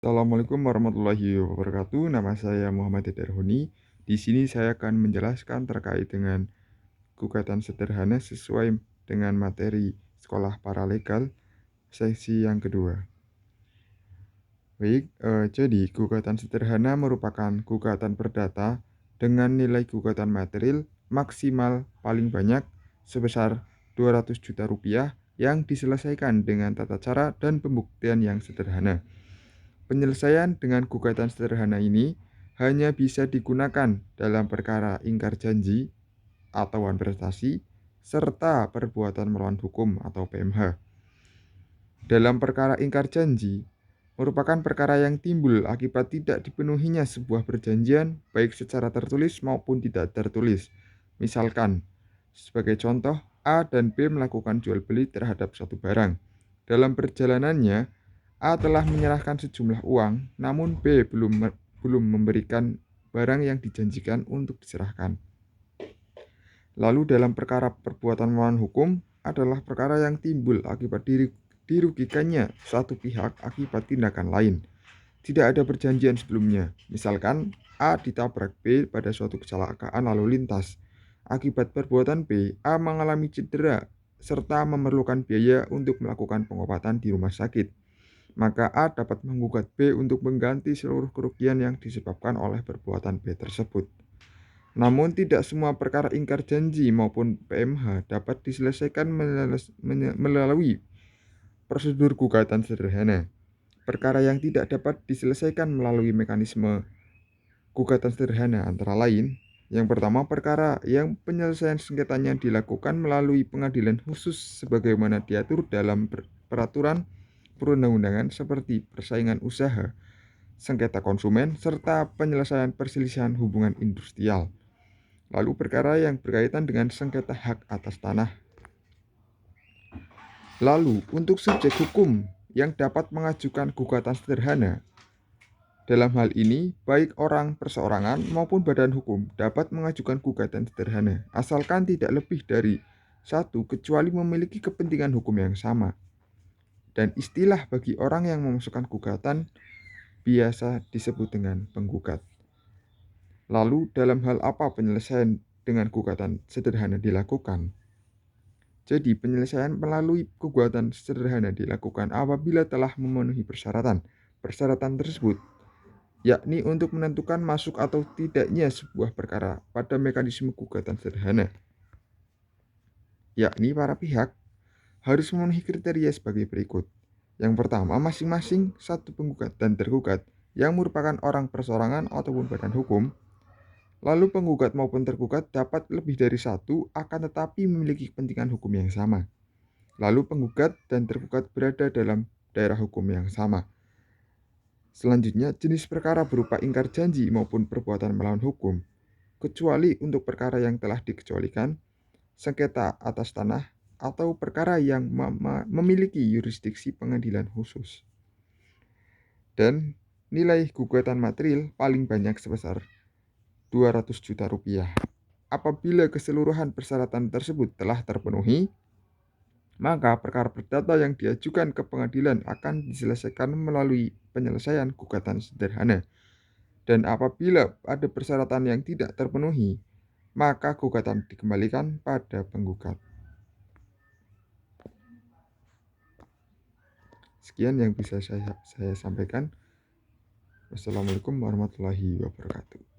Assalamualaikum warahmatullahi wabarakatuh. Nama saya Muhammad Dedarhuni. Di sini saya akan menjelaskan terkait dengan gugatan sederhana sesuai dengan materi sekolah paralegal sesi yang kedua. Baik, jadi gugatan sederhana merupakan gugatan perdata dengan nilai gugatan material maksimal paling banyak sebesar 200 juta rupiah yang diselesaikan dengan tata cara dan pembuktian yang sederhana. Penyelesaian dengan gugatan sederhana ini hanya bisa digunakan dalam perkara ingkar janji atau prestasi serta perbuatan melawan hukum atau PMH. Dalam perkara ingkar janji, merupakan perkara yang timbul akibat tidak dipenuhinya sebuah perjanjian baik secara tertulis maupun tidak tertulis. Misalkan, sebagai contoh, A dan B melakukan jual beli terhadap suatu barang. Dalam perjalanannya, A telah menyerahkan sejumlah uang, namun B belum memberikan barang yang dijanjikan untuk diserahkan. Lalu dalam perkara perbuatan melawan hukum adalah perkara yang timbul akibat dirugikannya satu pihak akibat tindakan lain. Tidak ada perjanjian sebelumnya. Misalkan A ditabrak B pada suatu kecelakaan lalu lintas. Akibat perbuatan B, A mengalami cedera serta memerlukan biaya untuk melakukan pengobatan di rumah sakit. Maka A dapat menggugat B untuk mengganti seluruh kerugian yang disebabkan oleh perbuatan B tersebut. Namun tidak semua perkara ingkar janji maupun PMH dapat diselesaikan melalui prosedur gugatan sederhana. Perkara yang tidak dapat diselesaikan melalui mekanisme gugatan sederhana antara lain, yang pertama perkara yang penyelesaian sengketanya dilakukan melalui pengadilan khusus sebagaimana diatur dalam peraturan perundang-undangan seperti persaingan usaha, sengketa konsumen, serta penyelesaian perselisihan hubungan industrial. Lalu perkara yang berkaitan dengan sengketa hak atas tanah. Lalu untuk subjek hukum yang dapat mengajukan gugatan sederhana, dalam hal ini baik orang perseorangan maupun badan hukum dapat mengajukan gugatan sederhana asalkan tidak lebih dari satu kecuali memiliki kepentingan hukum yang sama. Dan istilah bagi orang yang memasukkan gugatan biasa disebut dengan penggugat. Lalu dalam hal apa penyelesaian dengan gugatan sederhana dilakukan? Jadi penyelesaian melalui gugatan sederhana dilakukan apabila telah memenuhi persyaratan. Persyaratan tersebut yakni untuk menentukan masuk atau tidaknya sebuah perkara pada mekanisme gugatan sederhana. Yakni para pihak harus memenuhi kriteria sebagai berikut. Yang pertama, masing-masing satu penggugat dan tergugat yang merupakan orang perseorangan ataupun badan hukum. Lalu penggugat maupun tergugat dapat lebih dari satu akan tetapi memiliki kepentingan hukum yang sama. Lalu penggugat dan tergugat berada dalam daerah hukum yang sama. Selanjutnya, jenis perkara berupa ingkar janji maupun perbuatan melawan hukum, kecuali untuk perkara yang telah dikecualikan, sengketa atas tanah, atau perkara yang memiliki yurisdiksi pengadilan khusus. Dan nilai gugatan material paling banyak sebesar 200 juta rupiah. Apabila keseluruhan persyaratan tersebut telah terpenuhi, maka perkara perdata yang diajukan ke pengadilan akan diselesaikan melalui penyelesaian gugatan sederhana. Dan apabila ada persyaratan yang tidak terpenuhi, maka gugatan dikembalikan pada penggugat. Sekian yang bisa saya sampaikan. Wassalamualaikum warahmatullahi wabarakatuh.